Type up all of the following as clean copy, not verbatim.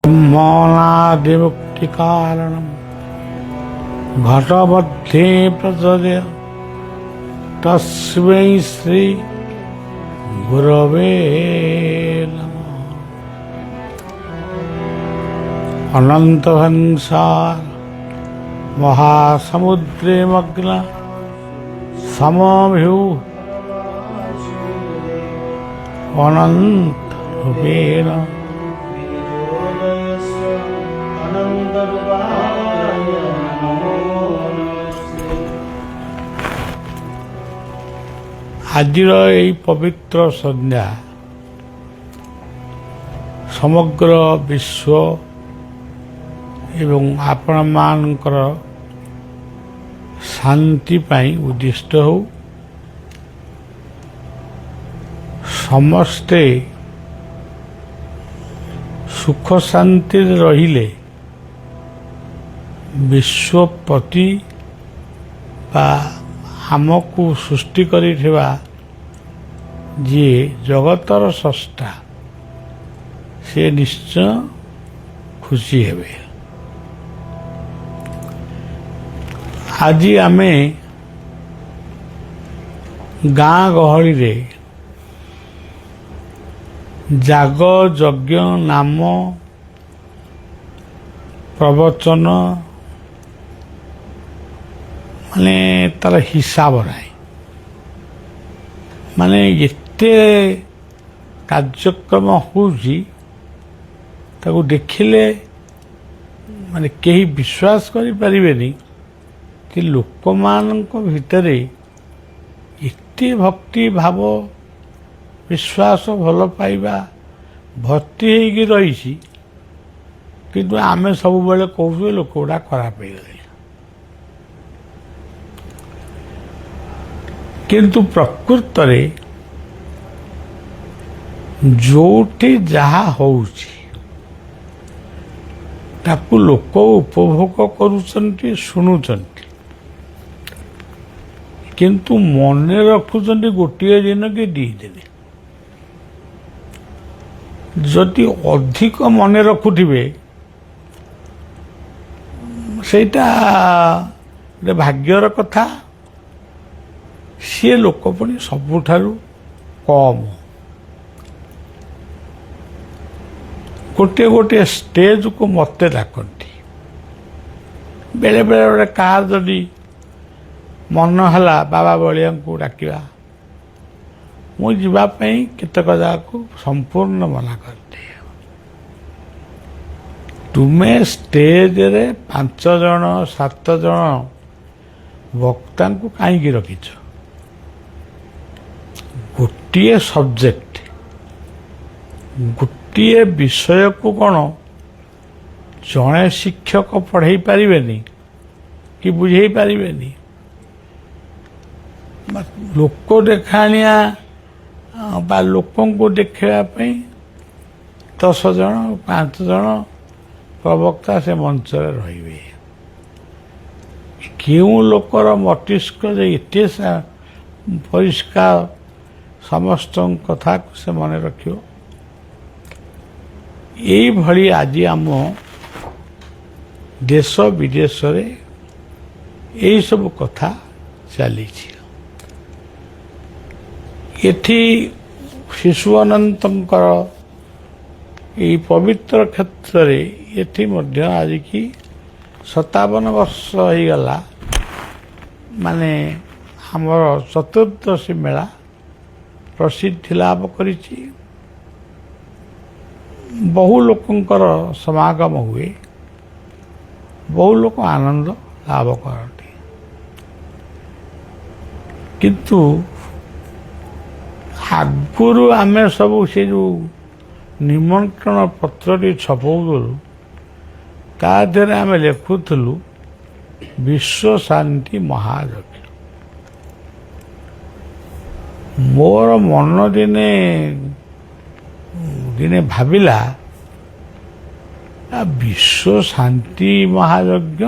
मौनादिमुक्तिकारणं घटबद्धे प्रचर्य तस्मै श्री गुरवे नमः। अनंत संसार महासमुद्रे मग्न समभ्यु अनंत रूपेण आजिर यही पवित्र संध्या समग्र विश्व एवं आपण मानकर शांति पाई उद्दिष्ट हो समस्ते सुख शांति रहिले विश्वपति बा आमको सृष्टि करिथिबा जी जगतर स्रष्टा से निश्चय खुशी हेबे। आज आमे गाँ गहली रे जाग यज्ञ नाम प्रवचन माने तार हिसाब नहीं माने एते कार्यक्रम होउची ताको देखिले माने केही विश्वास करि परिबेनी कि लोकमानक भितरे एते भक्ति भाव विश्वास भल पाइबा भर्ती होगी रही किंतु आमे सब बेले कहूँ लोक गुड़ा खराब हो गए किंतु प्रकृत रे जोटी जहा होउची ताकू लोक उपभोग करुचंती शुणुचंती किंतु मने रखुचंती गोटे दिन कि दी दिन जदि अधिक मन रखुथिबे सेटा भाग्यर कथा सी लोक पुणी सबुठारु कम गोटे गोटे स्टेज को मते डाकती बेले बेले गोटे कार जदि मन है बाबा बलिया को डाकिबा मुझे जीवाई केतक जगह को संपूर्ण मना करते तुम्हें स्टेज रे 5 जन 7 जन वक्ता को कहीं रखिछ गोटे सब्जेक्ट गोटे विषय को कौन जड़े शिक्षक पढ़े पारे कि बुझे पारे लोक देखाणिया बा लोकों को देखापी 10 जन 5 जन प्रवक्ता से मंच रे क्यों लोकर मस्तिष्क एते परिष्कार समस्त कथा से मन रखियो यही भली आज आम देश विदेश रे यही सब कथा चली एठी शिशु अनंतर यही पवित्र क्षेत्र रे एठी मध्य आज की 57 वर्ष हो गला माने हमर चतुर्दशी मेला प्रसिद्धि लाभ करिछि बहु लोकंकर समागम हुए बहु लोक आनंद लाभ करते किंतु आगुरु आमे सब से जो निमंत्रण पत्रटी छपाऊलु ता देहरे आमे लिखुलु विश्व शांति महायज्ञ मोर मन दिने दिने भाविला विश्व शांति महायज्ञ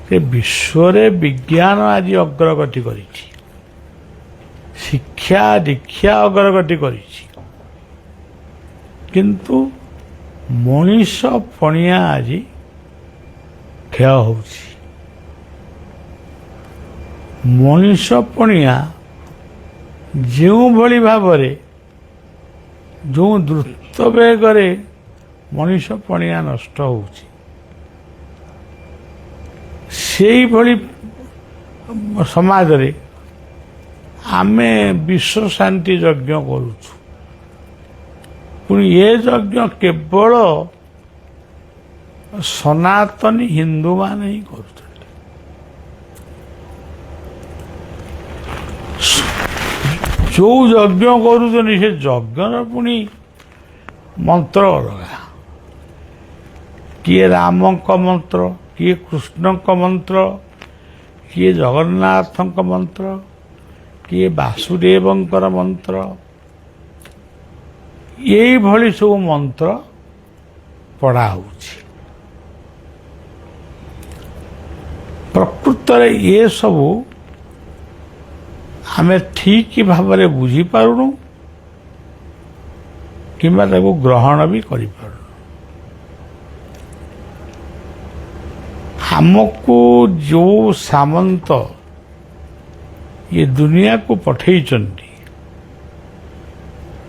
से विश्व रे विज्ञान आज अग्रगति करिछि शिक्षा दीक्षा अग्रगति करिछि किंतु ମଣିଷ ପଣିଆ ଆଜି କ୍ଷୟ ହେଉଛି। ମଣିଷ ପଣିଆ ଯେଉଁଭଳି ଭାବରେ ଯେଉଁ ଦ୍ରୁତ ବେଗରେ ମଣିଷ ପଣିଆ ନଷ୍ଟ ହେଉଛି, ସେଇଭଳି ସମାଜରେ ଆମେ ବିଶ୍ୱ ଶାନ୍ତି ଯଜ୍ଞ କରୁଛୁ। ପୁଣି ଏ ଯଜ୍ଞ କେବଳ ସନାତନୀ ହିନ୍ଦୁମାନେ ହିଁ କରୁଛନ୍ତି। ଯେଉଁ ଯଜ୍ଞ କରୁଛନ୍ତି ସେ ଯଜ୍ଞର ପୁଣି ମନ୍ତ୍ର ଅଲଗା। କିଏ ରାମଙ୍କ ମନ୍ତ୍ର, କିଏ କୃଷ୍ଣଙ୍କ ମନ୍ତ୍ର, କିଏ ଜଗନ୍ନାଥଙ୍କ ମନ୍ତ୍ର, କିଏ ବାସୁଦେବଙ୍କର ମନ୍ତ୍ର, ଏଇଭଳି ସବୁ ମନ୍ତ୍ର ପଢ଼ା ହେଉଛି। ପ୍ରକୃତରେ ଏସବୁ ଆମେ ଠିକ୍ ଭାବରେ ବୁଝିପାରୁନୁ କିମ୍ବା ତାକୁ ଗ୍ରହଣ ବି କରିପାରୁନୁ। ଆମକୁ ଯେଉଁ ସାମନ୍ତ ଏ ଦୁନିଆକୁ ପଠେଇଛନ୍ତି,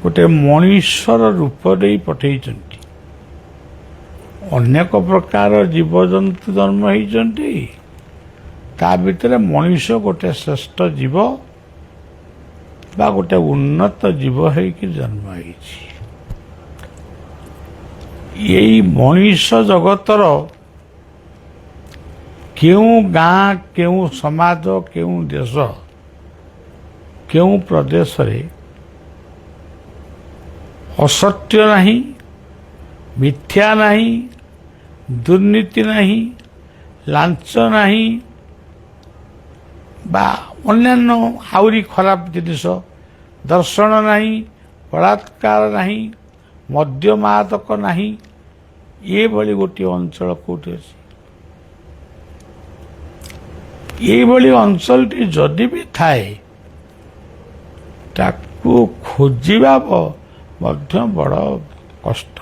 ଗୋଟେ ମଣିଷର ରୂପ ଦେଇ ପଠେଇଛନ୍ତି। ଅନେକ ପ୍ରକାର ଜୀବଜନ୍ତୁ ଜନ୍ମ ହେଇଛନ୍ତି, ତା ଭିତରେ ମଣିଷ ଗୋଟେ ଶ୍ରେଷ୍ଠ ଜୀବ ବା ଗୋଟେ ଉନ୍ନତ ଜୀବ ହେଇକି ଜନ୍ମ ହେଇଛି। ଏଇ ମଣିଷ ଜଗତର କେଉଁ ଗାଁ, କେଉଁ ସମାଜ, କେଉଁ ଦେଶ, କେଉଁ ପ୍ରଦେଶରେ ଅସତ୍ୟ ନାହିଁ, ମିଥ୍ୟା ନାହିଁ, ଦୁର୍ନୀତି ନାହିଁ, ଲାଞ୍ଚ ନାହିଁ ବା ଅନ୍ୟାନ୍ୟ ଆହୁରି ଖରାପ ଜିନିଷ, ଦର୍ଶନ ନାହିଁ, ବଳାତ୍କାର ନାହିଁ, ମଦ୍ୟ ମାଦକ ନାହିଁ, ଏଭଳି ଗୋଟିଏ ଅଞ୍ଚଳ କେଉଁଠି ଅଛି? ଏଇଭଳି ଅଞ୍ଚଳଟି ଯଦି ବି ଥାଏ, ତାକୁ ଖୋଜିବା ମଧ୍ୟ ବଡ଼ କଷ୍ଟ।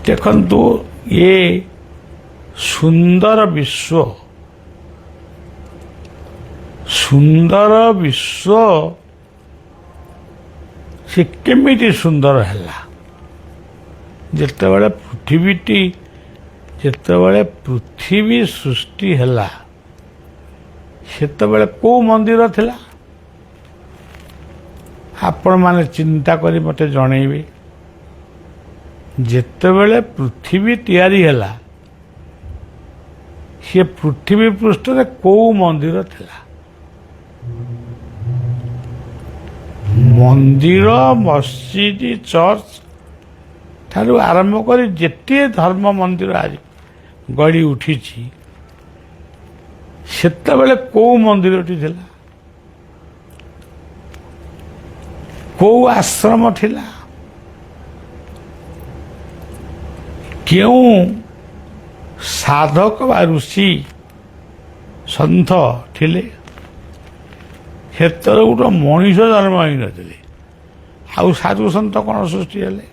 ଦେଖନ୍ତୁ, ଏ ସୁନ୍ଦର ବିଶ୍ୱ ସେ କେମିତି ସୁନ୍ଦର ହେଲା? ଯେତେବେଳେ ପୃଥିବୀ ସୃଷ୍ଟି ହେଲା, ସେତେବେଳେ କୋଉ ମନ୍ଦିର ଥିଲା? ଆପଣମାନେ ଚିନ୍ତା କରି ମୋତେ ଜଣେଇବେ। ଯେତେବେଳେ ପୃଥିବୀ ତିଆରି ହେଲା, ସେ ପୃଥିବୀ ପୃଷ୍ଠରେ କୋଉ ମନ୍ଦିର ଥିଲା? ମନ୍ଦିର, ମସଜିଦ, ଚର୍ଚ୍ଚ ଠାରୁ ଆରମ୍ଭ କରି ଯେତେ ଧର୍ମ ମନ୍ଦିର ଆଜି ଗଢ଼ି ଉଠିଛି, ସେତେବେଳେ କୋଉ ମନ୍ଦିରଟି ଥିଲା? କୋଉ ଆଶ୍ରମ ଥିଲା? କେଉଁ ସାଧକ ବା ଋଷି ସନ୍ଥ ଥିଲେ? ସେତେବେଳେ ଗୋଟେ ମଣିଷ ଜନ୍ମ ହୋଇନଥିଲେ, ଆଉ ସାଧୁ ସନ୍ଥ କ'ଣ ସୃଷ୍ଟି ହେଲେ?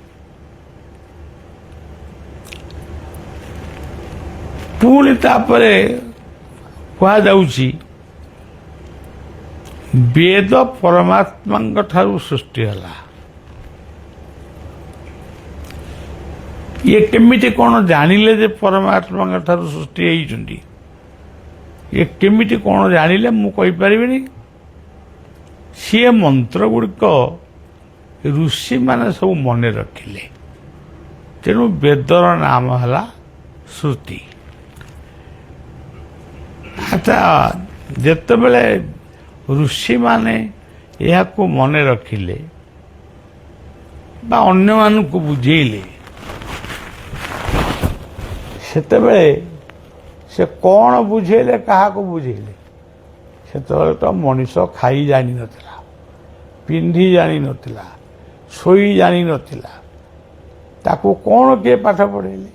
ପୁଣି ତାପରେ କୁହାଯାଉଛି ବେଦ ପରମାତ୍ମାଙ୍କ ଠାରୁ ସୃଷ୍ଟି ହେଲା। ଇଏ କେମିତି କ'ଣ ଜାଣିଲେ ଯେ ପରମାତ୍ମାଙ୍କ ଠାରୁ ସୃଷ୍ଟି ହେଇଛନ୍ତି? ଇଏ କେମିତି କ'ଣ ଜାଣିଲେ ମୁଁ କହିପାରିବିନି। ସିଏ ମନ୍ତ୍ର ଗୁଡ଼ିକ ଋଷିମାନେ ସବୁ ମନେ ରଖିଲେ, ତେଣୁ ବେଦର ନାମ ହେଲା ଶ୍ରୁତି। ଆଚ୍ଛା, ଯେତେବେଳେ ଋଷିମାନେ ଏହାକୁ ମନେ ରଖିଲେ ବା ଅନ୍ୟମାନଙ୍କୁ ବୁଝେଇଲେ, ସେତେବେଳେ ସେ କ'ଣ ବୁଝେଇଲେ, କାହାକୁ ବୁଝେଇଲେ? ସେତେବେଳେ ତ ମଣିଷ ଖାଇ ଜାଣିନଥିଲା, ପିନ୍ଧି ଜାଣିନଥିଲା, ଶୋଇ ଜାଣିନଥିଲା, ତାକୁ କ'ଣ କିଏ ପାଠ ପଢ଼େଇଲେ?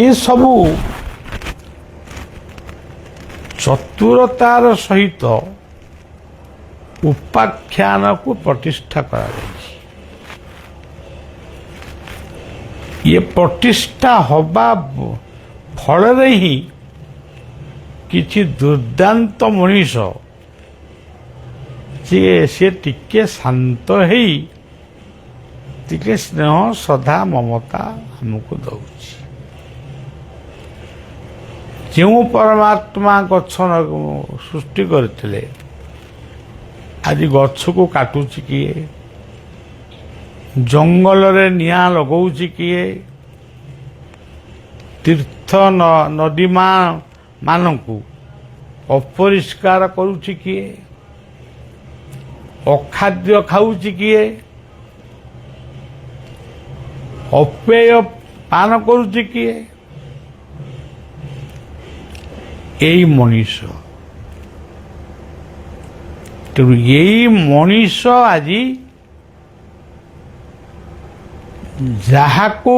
ଏସବୁ ଚତୁରତାର ସହିତ ଉପାଖ୍ୟାନକୁ ପ୍ରତିଷ୍ଠା କରାଯାଇଛି। ଇଏ ପ୍ରତିଷ୍ଠା ହେବା ଫଳରେ ହିଁ କିଛି ଦୁର୍ଦ୍ଦାନ୍ତ ମଣିଷ ସେ ଟିକେ ଶାନ୍ତ ହେଇ ଟିକେ ସ୍ନେହ ଶ୍ରଦ୍ଧା ମମତା ଆମକୁ ଦେଉଛି। ଯେଉଁ ପରମାତ୍ମା ଗଛ ସୃଷ୍ଟି କରିଥିଲେ ଆଜି ଗଛକୁ କାଟୁଛି କିଏ? ଜଙ୍ଗଲରେ ନିଆଁ ଲଗାଉଛି କିଏ? ତୀର୍ଥ ନଦୀ ମାନଙ୍କୁ ଅପରିଷ୍କାର କରୁଛି କିଏ? ଅଖାଦ୍ୟ ଖାଉଛି କିଏ? ଅପେୟ ପାନ କରୁଛି କିଏ? ଏଇ ମଣିଷ। ତେଣୁ ଏଇ ମଣିଷ ଆଜି ଯାହାକୁ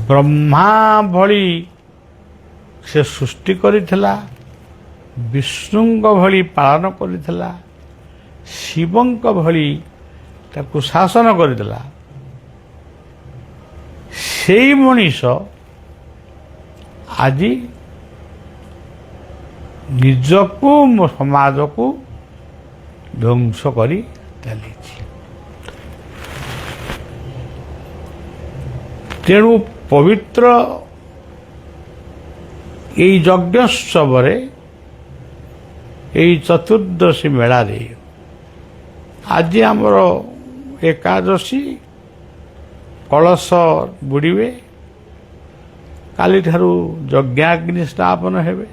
ବ୍ରହ୍ମା ଭଳି ସେ ସୃଷ୍ଟି କରିଥିଲା, ବିଷ୍ଣୁଙ୍କ ଭଳି ପାଳନ କରିଥିଲା, ଶିବଙ୍କ ଭଳି ତାକୁ ଶାସନ କରିଥିଲା, ସେଇ ମଣିଷ ଆଜି ନିଜକୁ ସମାଜକୁ ଧ୍ୱଂସ କରି ଚାଲିଛି। ତେଣୁ ପବିତ୍ର এই ଯଜ୍ଞୋତ୍ସବରେ এই ଚତୁର୍ଦ୍ଦଶୀ ମେଳାରେ ଆଜି ଆମର ଏକାଦଶୀ କଳସ ବୁଡ଼ିବେ, କାଲିଠାରୁ ଯଜ୍ଞାଗ୍ନି ସ୍ଥାପନ ହେବେ,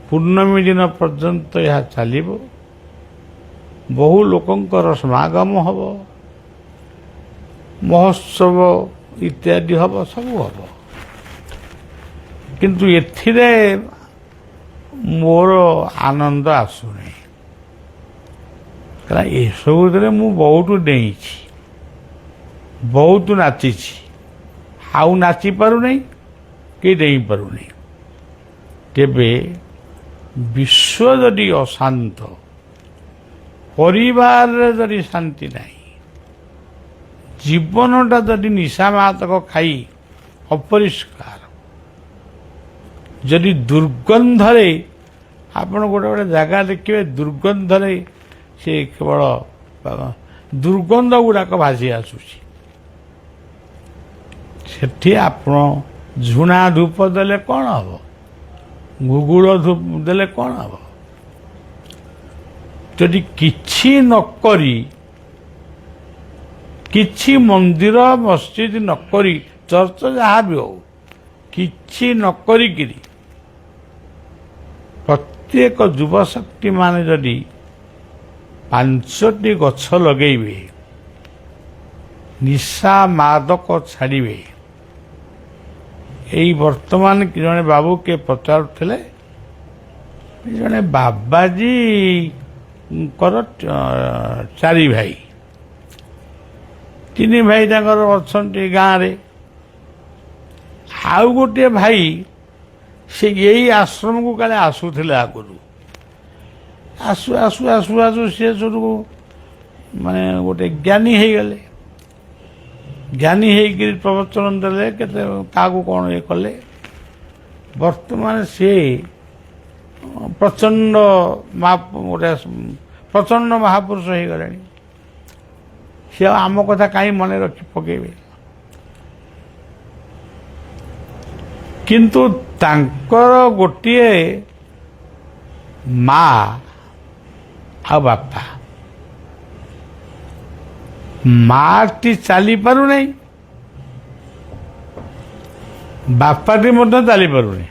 ପୂର୍ଣ୍ଣମୀ ଦିନ ପର୍ଯ୍ୟନ୍ତ ଏହା ଚାଲିବ। ବହୁ ଲୋକଙ୍କର ସମାଗମ ହେବ, ମହୋତ୍ସବ ଇତ୍ୟାଦି ହେବ, ସବୁ ହେବ। କିନ୍ତୁ ଏଥିରେ ମୋର ଆନନ୍ଦ ଆସୁନି, କାରଣ ଏସବୁଥିରେ ମୁଁ ବହୁତ ଡେଇଁଛି, ବହୁତ ନାଚିଛି, ଆଉ ନାଚି ପାରୁନାହିଁ କି ଡେଇଁ ପାରୁନି। ତେବେ ବିଶ୍ୱ ଯଦି ଅଶାନ୍ତ, ପରିବାରରେ ଯଦି ଶାନ୍ତି ନାହିଁ, ଜୀବନଟା ଯଦି ନିଶା ମାଦକ ଖାଇ ଅପରିଷ୍କାର, ଯଦି ଦୁର୍ଗନ୍ଧରେ, ଆପଣ ଗୋଟେ ଗୋଟେ ଜାଗା ଦେଖିବେ ଦୁର୍ଗନ୍ଧରେ ସେ କେବଳ ଦୁର୍ଗନ୍ଧ ଗୁଡ଼ାକ ଭାସି ଆସୁଛି, ସେଠି ଆପଣ ଝୁଣା ଧୂପ ଦେଲେ କ'ଣ ହେବ? ଗୁଗୁଳ ଧୂପ ଦେଲେ କ'ଣ ହେବ? ଯଦି କିଛି ନ କରି, କିଛି ମନ୍ଦିର ମସଜିଦ ନ କରି, ଚର୍ଚ୍ଚ ଯାହା ବି ହଉ, କିଛି ନ କରିକିରି ପ୍ରତ୍ୟେକ ଯୁବଶକ୍ତି ମାନେ ଯଦି 5ଟି ଗଛ ଲଗେଇବେ, ନିଶା ମାଦକ ଛାଡ଼ିବେ। ଏଇ ବର୍ତ୍ତମାନ ଜଣେ ବାବୁ କିଏ ପଚାରୁଥିଲେ, ଜଣେ ବାବାଜୀଙ୍କର 4 ଭାଇ, 3 ଭାଇ ତାଙ୍କର ଅଛନ୍ତି ଗାଁରେ, ଆଉ ଗୋଟିଏ ଭାଇ ସେ ଏଇ ଆଶ୍ରମକୁ କାଳେ ଆସୁଥିଲେ ଆଗରୁ, ଆସୁ ଆସୁ ଆସୁ ଆସୁ ସେ ସବୁ ମାନେ ଗୋଟେ ଜ୍ଞାନୀ ହେଇଗଲେ, ଜ୍ଞାନୀ ହେଇକିରି ପ୍ରବଚନ ଦେଲେ, କେତେ କାହାକୁ କ'ଣ ଇଏ କଲେ। ବର୍ତ୍ତମାନ ସେ ପ୍ରଚଣ୍ଡ ଗୋଟେ ପ୍ରଚଣ୍ଡ ମହାପୁରୁଷ ହେଇଗଲେଣି। ସେ ଆମ କଥା କାହିଁ ମନେ ରଖି ପକେଇବେ? କିନ୍ତୁ ତାଙ୍କର ଗୋଟିଏ ମା ଆଉ ବାପା, ମାଟି ଚାଲିପାରୁନାହିଁ, ବାପାଟି ମଧ୍ୟ ଚାଲିପାରୁନି।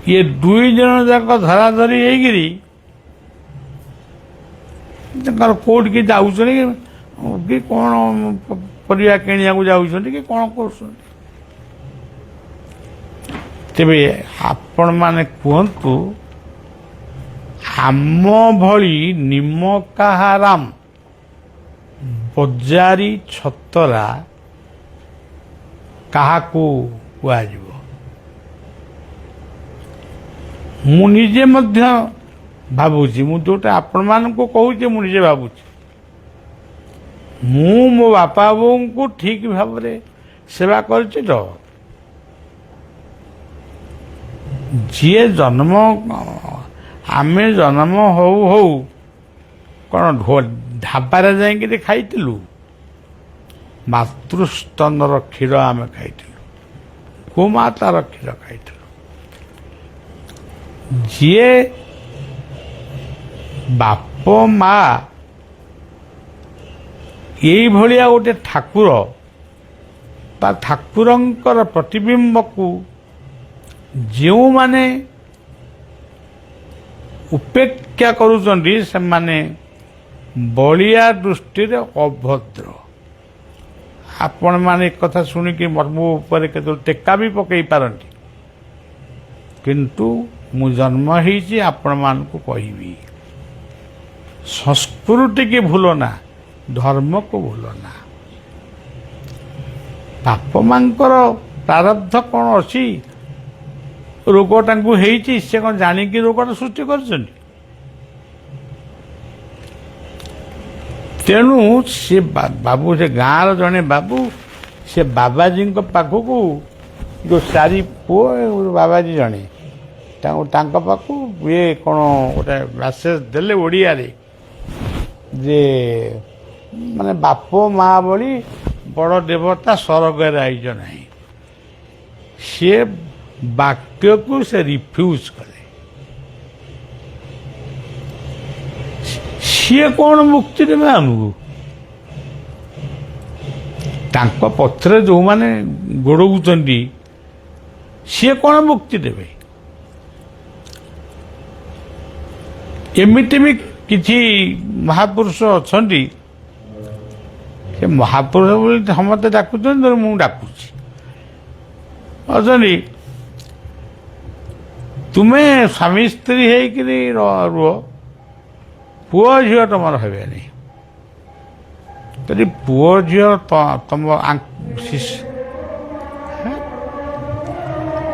ଇଏ 2 ଜଣ ଯାକ ଧରାଧରି ହେଇକିରି ତାଙ୍କର କୋଉଠିକି ଯାଉଛନ୍ତି କି କ'ଣ ପରିବା କିଣିବାକୁ ଯାଉଛନ୍ତି କି କ'ଣ କରୁଛନ୍ତି। ତେବେ ଆପଣମାନେ କୁହନ୍ତୁ, ଆମ ଭଳି ନିମକାହାରାମ ବଜାରୀ ଛତରା କାହାକୁ କୁହାଯିବ? ମୁଁ ନିଜେ ମଧ୍ୟ ଭାବୁଛି ମୁଁ ଯୋଉଟା ଆପଣମାନଙ୍କୁ କହୁଛି ମୁଁ ନିଜେ ଭାବୁଛି ମୁଁ ମୋ ବାପା ବୋଉଙ୍କୁ ଠିକ ଭାବରେ ସେବା କରିଛି ତ ଯିଏ ଜନ୍ମ ଆମେ ଜନ୍ମ ହଉ ହଉ କ'ଣ ଢାବାରେ ଯାଇକିରି ଖାଇଥିଲୁ ମାତୃସ୍ତନର କ୍ଷୀର ଆମେ ଖାଇଥିଲୁ ଗୋମାତାର କ୍ଷୀର ଖାଇଥିଲୁ ଯିଏ ବାପ ମା ଏଇଭଳିଆ ଗୋଟେ ଠାକୁର ବା ଠାକୁରଙ୍କର ପ୍ରତିବିମ୍ବକୁ ଯେଉଁମାନେ ଉପେକ୍ଷା କରୁଛନ୍ତି ସେମାନେ ବଳିଆ ଦୃଷ୍ଟିରେ ଅଭଦ୍ର ଆପଣମାନେ ଏ କଥା ଶୁଣିକି ମୋ ଉପରେ କେତେବେଳେ ଟେକା ବି ପକାଇ ପାରନ୍ତି କିନ୍ତୁ ମୁଁ ଜନ୍ମ ହେଇଛି ଆପଣମାନଙ୍କୁ କହିବି ସଂସ୍କୃତିକି ଭୁଲ ନା ଧର୍ମକୁ ଭୁଲ ନା ବାପ ମାଙ୍କର ପ୍ରାରବ୍ଧ କ'ଣ ଅଛି ରୋଗ ତାଙ୍କୁ ହେଇଛି ସେ କ'ଣ ଜାଣିକି ରୋଗଟା ସୃଷ୍ଟି କରିଛନ୍ତି ତେଣୁ ସେ ବାବୁ ସେ ଗାଁର ଜଣେ ବାବୁ ସେ ବାବାଜୀଙ୍କ ପାଖକୁ ଯେଉଁ ଚାରି ପୁଅ ବାବାଜୀ ଜଣେ ତାଙ୍କ ପାଖକୁ ଇଏ କ'ଣ ଗୋଟେ ମେସେଜ ଦେଲେ ଓଡ଼ିଆରେ ଯେ ମାନେ ବାପ ମା ଭଳି ବଡ଼ ଦେବତା ସ୍ୱର୍ଗରେ ଆଇଜ ନାହିଁ ସିଏ ବାକ୍ୟକୁ ସେ ରିଫ୍ୟୁଜ କଲେ ସିଏ କ'ଣ ମୁକ୍ତି ଦେବେ ଆମକୁ ତାଙ୍କ ପଛରେ ଯେଉଁମାନେ ଗୋଡ଼ଉଛନ୍ତି ସିଏ କ'ଣ ମୁକ୍ତି ଦେବେ ଏମିତି ବି କିଛି ମହାପୁରୁଷ ଅଛନ୍ତି ସେ ମହାପୁରୁଷ ବୋଲି ସମସ୍ତେ ଡାକୁଛନ୍ତି ମୁଁ ଡାକୁଛି ଅଛନ୍ତି ତୁମେ ସ୍ୱାମୀ ସ୍ତ୍ରୀ ହେଇକିରି ରୁହ ପୁଅ ଝିଅ ତମର ହେବେନି ଯଦି ପୁଅ ଝିଅ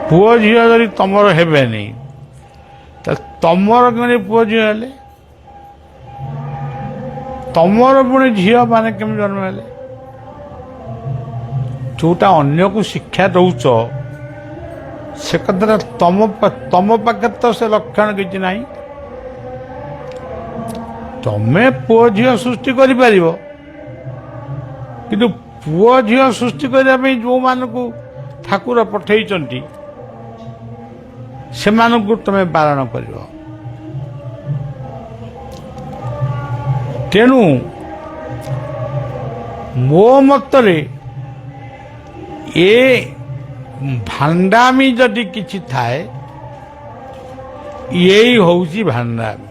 ପୁଅ ଝିଅ ଯଦି ତମର ହେବେନି ତ ତମର କେମିତି ପୁଅ ଝିଅ ହେଲେ ତମର ପୁଣି ଝିଅ ମାନେ କେମିତି ଜନ୍ମ ହେଲେ ଯୋଉଟା ଅନ୍ୟକୁ ଶିକ୍ଷା ଦଉଛ ସେ କଥାଟା ତମ ପାଖରେ ତ ସେ ଲକ୍ଷଣ କିଛି ନାହିଁ ତମେ ପୁଅ ଝିଅ ସୃଷ୍ଟି କରିପାରିବ କିନ୍ତୁ ପୁଅ ଝିଅ ସୃଷ୍ଟି କରିବା ପାଇଁ ଯେଉଁମାନଙ୍କୁ ଠାକୁର ପଠେଇଛନ୍ତି ସେମାନଙ୍କୁ ତମେ ବାରଣ କରିବ ତେଣୁ ମୋ ମତରେ ଏ ଭାଣ୍ଡାମି ଯଦି କିଛି ଥାଏ ଏଇ ହେଉଛି ଭାଣ୍ଡାମି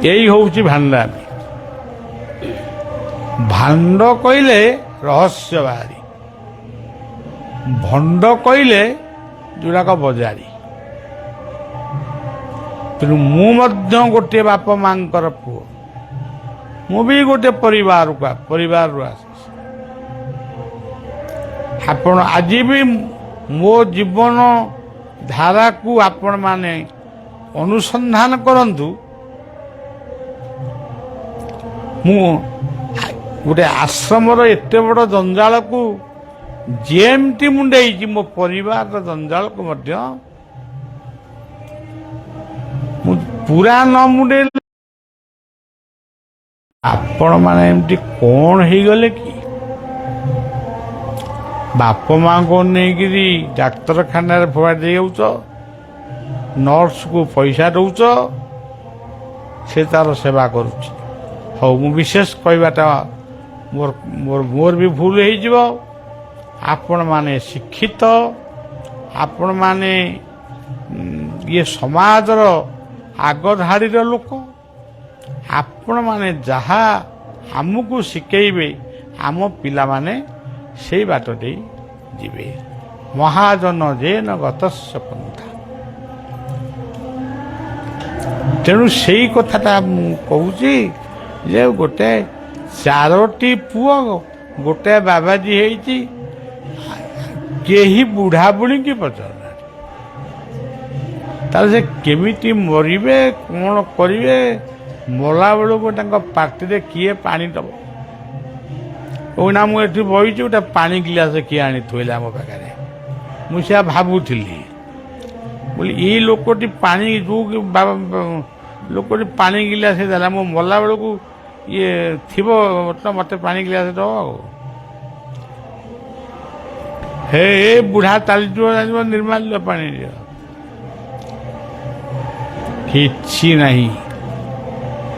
ଏଇ ହେଉଛି ଭାଣ୍ଡାମି ଭାଣ୍ଡ କହିଲେ ରହସ୍ୟ ବାହାରି ଭଣ୍ଡ କହିଲେ ଯୋଉଟାକ ବଜାରୀ ତେଣୁ ମୁଁ ମଧ୍ୟ ଗୋଟିଏ ବାପ ମାଙ୍କର ପୁଅ ମୁଁ ବି ଗୋଟେ ପରିବାରରୁ ଆସିଛି ଆପଣ ଆଜି ବି ମୋ ଜୀବନ ଧାରାକୁ ଆପଣମାନେ ଅନୁସନ୍ଧାନ କରନ୍ତୁ ମୁଁ ଗୋଟେ ଆଶ୍ରମର ଏତେ ବଡ଼ ଜଞ୍ଜାଳକୁ ଯେମିତି ମୁଣ୍ଡେଇଛି ମୋ ପରିବାରର ଜଞ୍ଜାଳକୁ ମଧ୍ୟ ମୁଁ ପୁରା ନ ମୁଣ୍ଡେଇଲେ ଆପଣମାନେ ଏମିତି କ'ଣ ହେଇଗଲେ କି ବାପ ମାଙ୍କୁ ନେଇକିରି ଡାକ୍ତରଖାନାରେ ଫୋପାଡ଼ି ଦେଇଯାଉଛ ନର୍ସକୁ ପଇସା ଦଉଛ ସେ ତାର ସେବା କରୁଛି ହଉ ମୁଁ ବିଶେଷ କହିବାଟା ମୋର ବି ଭୁଲ ହେଇଯିବ ଆପଣମାନେ ଶିକ୍ଷିତ ଆପଣମାନେ ଇଏ ସମାଜର ଆଗଧାଡ଼ିର ଲୋକ ଆପଣମାନେ ଯାହା ଆମକୁ ଶିଖେଇବେ ଆମ ପିଲାମାନେ ସେଇ ବାଟ ଦେଇ ଯିବେ ମହାଜନ ଯେନ ଗତସ୍ୟ ପନ୍ଥା ତେଣୁ ସେଇ କଥାଟା ମୁଁ କହୁଛି ଯେ ଗୋଟେ ଚାରୋଟି ପୁଅ ଗୋଟାଏ ବାବାଜୀ ହେଇଛି, କେହି ବୁଢ଼ାବୁଢ଼ୀକି ପଚାରୁନାହାନ୍ତି। ତାହେଲେ ସେ କେମିତି ମରିବେ, କ'ଣ କରିବେ? ମଲା ବେଳକୁ ତାଙ୍କ ପାଟିରେ କିଏ ପାଣି ଦେବ? କହୁନା ମୁଁ ଏଠି ବହିଛି, ଗୋଟେ ପାଣି ଗିଲାସ କିଏ ଆଣି ଥୋଇଲା ମୋ ପାଖରେ। ମୁଁ ସେଆ ଭାବୁଥିଲି, ବୋଲି ଏଇ ଲୋକଟି ପାଣି ଯେଉଁ ଲୋକଟି ପାଣି ଗିଲାସ ଦେଲା, ମୁଁ ମଲା ବେଳକୁ ଇଏ ଥିବ ତ ମୋତେ ପାଣି ଗିଲାସ ଦେବ। ଆଉ ହେ ବୁଢ଼ା ଚାଲିଯିବ ଜାଣିବ ନିର୍ମାଲ୍ୟ ପାଣି ଦିଅ, କିଛି ନାହିଁ।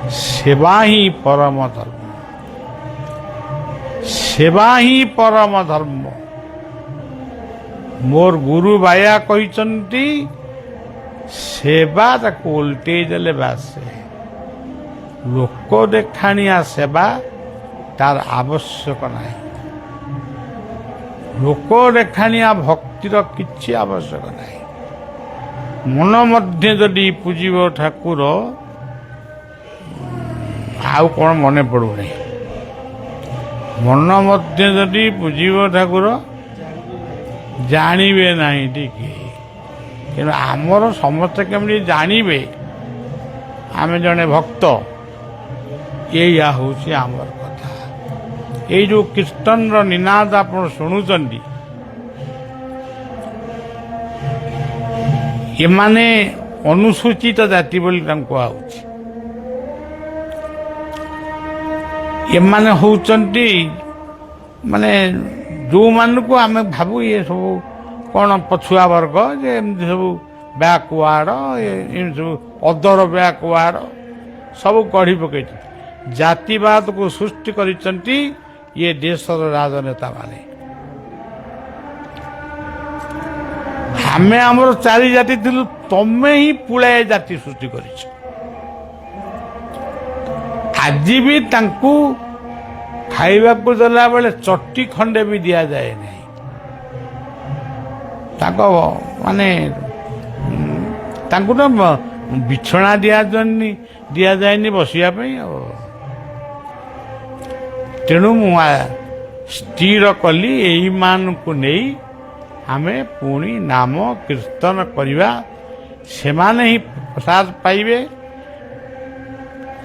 ସେବା ହିଁ ପରମ ଧର୍ମ, ସେବା ହିଁ ପରମ ଧର୍ମ। ମୋର ଗୁରୁ ବାୟା କହିଛନ୍ତି, ସେବା ତାକୁ ଓଲଟେଇ ଦେଲେ ବାସେ। ଲୋକ ଦେଖାଣିଆ ସେବା ତାର ଆବଶ୍ୟକ ନାହିଁ। ଲୋକ ଦେଖାଣିଆ ଭକ୍ତିର କିଛି ଆବଶ୍ୟକ ନାହିଁ। ମନ ମଧ୍ୟ ଯଦି ପୂଜିବ ଠାକୁର, ଆଉ କ'ଣ ମନେ ପଡ଼ୁନାହିଁ। ମନ ମଧ୍ୟ ଯଦି ପୂଜିବ ଠାକୁର, ଜାଣିବେ ନାହିଁ ଟିକେ। କିନ୍ତୁ ଆମର ସମସ୍ତେ କେମିତି ଜାଣିବେ ଆମେ ଜଣେ ଭକ୍ତ, ଏଇଆ ହେଉଛି ଆମର କଥା। ଏଇ ଯେଉଁ କୀର୍ତ୍ତନର ନିନାଦ ଆପଣ ଶୁଣୁଛନ୍ତି, ଏମାନେ ଅନୁସୂଚିତ ଜାତି ବୋଲି ତାଙ୍କୁ କୁହାହେଉଛି। ଏମାନେ ହେଉଛନ୍ତି ମାନେ ଯେଉଁମାନଙ୍କୁ ଆମେ ଭାବୁ ଇଏ ସବୁ କ'ଣ ପଛୁଆ ବର୍ଗ, ଯେ ଏମିତି ସବୁ ବ୍ୟାକୱାର୍ଡ଼, ଏମିତି ସବୁ ଅଦର ବ୍ୟାକୱାର୍ଡ଼ ସବୁ ଗଢ଼ି ପକାଇଛନ୍ତି। ଜାତିବାଦକୁ ସୃଷ୍ଟି କରିଛନ୍ତି ଇଏ ଦେଶର ରାଜନେତାମାନେ। ଆମେ ଆମର 4 ଜାତି ଥିଲୁ, ତମେ ହିଁ ପୁଳାଏ ଜାତି ସୃଷ୍ଟି କରିଛ। ଆଜି ବି ତାଙ୍କୁ ଖାଇବାକୁ ଦେଲାବେଳେ ଚଟି ଖଣ୍ଡେ ବି ଦିଆଯାଏ ନାହିଁ। ତାଙ୍କ ମାନେ ତାଙ୍କୁ ତ ବିଛଣା ଦିଆଯାଏନି ବସିବା ପାଇଁ। ଆଉ ତେଣୁ ମୁଁ ସ୍ଥିର କଲି, ଏଇମାନଙ୍କୁ ନେଇ ଆମେ ପୁଣି ନାମ କୀର୍ତ୍ତନ କରିବା। ସେମାନେ ହିଁ ପ୍ରସାଦ ପାଇବେ।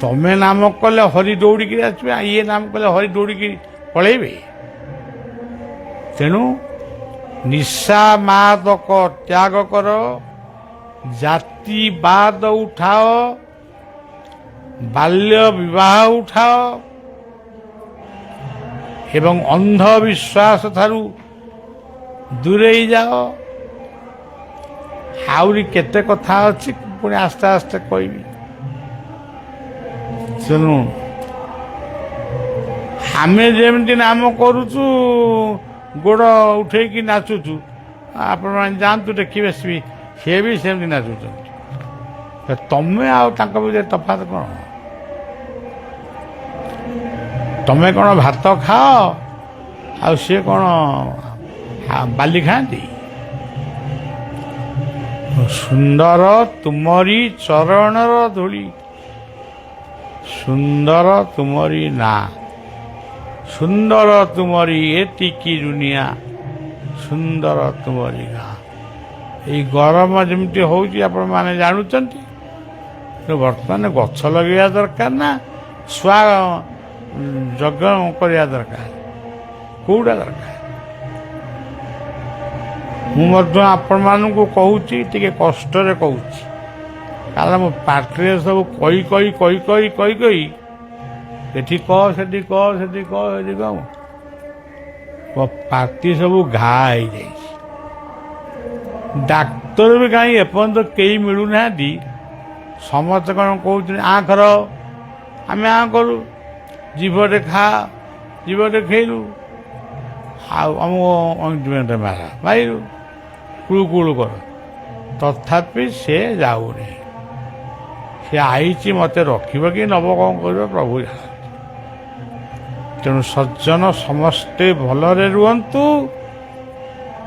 ତମେ ନାମ କଲେ ହରି ଦୌଡ଼ିକିରି ଆସିବେ, ଇଏ ନାମ କଲେ ହରି ଦୌଡ଼ିକି ପଳେଇବେ। ତେଣୁ ନିଶା ମାଦକ ତ୍ୟାଗ କର, ଜାତିବାଦ ଉଠାଅ, ବାଲ୍ୟ ବିବାହ ଉଠାଅ ଏବଂ ଅନ୍ଧବିଶ୍ୱାସ ଠାରୁ ଦୂରେଇ ଯାଅ। ଆହୁରି କେତେ କଥା ଅଛି, ପୁଣି ଆସ୍ତେ ଆସ୍ତେ କହିବି। ତେଣୁ ଆମେ ଯେମିତି ନାମ କରୁଛୁ, ଗୋଡ଼ ଉଠେଇକି ନାଚୁଛୁ, ଆପଣମାନେ ଯାଆନ୍ତୁ ଦେଖିବେ, ସିଏ ବି ସେମିତି ନାଚୁଛନ୍ତି। ତମେ ଆଉ ତାଙ୍କ ଭିତରେ ତଫାତ କ'ଣ? ତମେ କ'ଣ ଭାତ ଖାଅ, ଆଉ ସିଏ କ'ଣ ବାଲି ଖାଆନ୍ତି? ସୁନ୍ଦର ତୁମରି ଚରଣର ଧୂଳି, ସୁନ୍ଦର ତୁମରି ନା, ସୁନ୍ଦର ତୁମରି ଏତିକି ଦୁନିଆ, ସୁନ୍ଦର ତୁମରି ଗାଁ। ଏଇ ଗରମ ଯେମିତି ହେଉଛି ଆପଣମାନେ ଜାଣୁଛନ୍ତି। ବର୍ତ୍ତମାନ ଗଛ ଲଗାଇବା ଦରକାର ନା ଯଜ୍ଞ କରିବା ଦରକାର? କେଉଁଟା ଦରକାର? ମୁଁ ମଧ୍ୟ ଆପଣମାନଙ୍କୁ କହୁଛି, ଟିକେ କଷ୍ଟରେ କହୁଛି, କାରଣ ମୋ ପାଟିରେ ସବୁ କହି ଏଠି କହ, ସେଠି କହ, ସେଠି କହ, ସେଠି କହ, ମୋ ପାଟି ସବୁ ଘା ହେଇଯାଇଛି। ଡାକ୍ତର ବି କାହିଁ ଏପର୍ଯ୍ୟନ୍ତ କେହି ମିଳୁନାହାନ୍ତି। ସମସ୍ତେ କ'ଣ କହୁଛନ୍ତି, କର, ଆମେ କରୁ, ଜିଭରେ ଖା, ଜିଭରେ ଖେଳିଲୁ, ଆଉ ଆମକୁ ଅଇଣ୍ଟମେଣ୍ଟ ମାରିଲୁ, କୁଳୁ କର। ତଥାପି ସେ ଯାଉନି। ସେ ଆଇଛି ମୋତେ ରଖିବ କି ନେବ, କ'ଣ କରିବ ପ୍ରଭୁ ଜାଣନ୍ତି। ତେଣୁ ସଜ୍ଜନ ସମସ୍ତେ ଭଲରେ ରୁହନ୍ତୁ।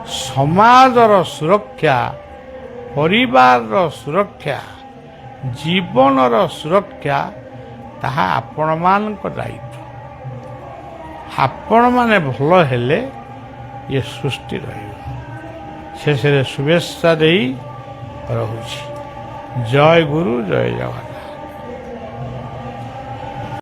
ସମାଜର ସୁରକ୍ଷା, ପରିବାରର ସୁରକ୍ଷା, ଜୀବନର ସୁରକ୍ଷା, ତାହା ଆପଣମାନଙ୍କ ଦାୟିତ୍ୱ। ଆପଣମାନେ ଭଲ ହେଲେ ଇଏ ସୃଷ୍ଟି ରହିବ। ଶେଷରେ ଶୁଭେଚ୍ଛା ଦେଇ ରହୁଛି। ଜୟ ଗୁରୁ, ଜୟ ଜଗନ୍ନାଥ।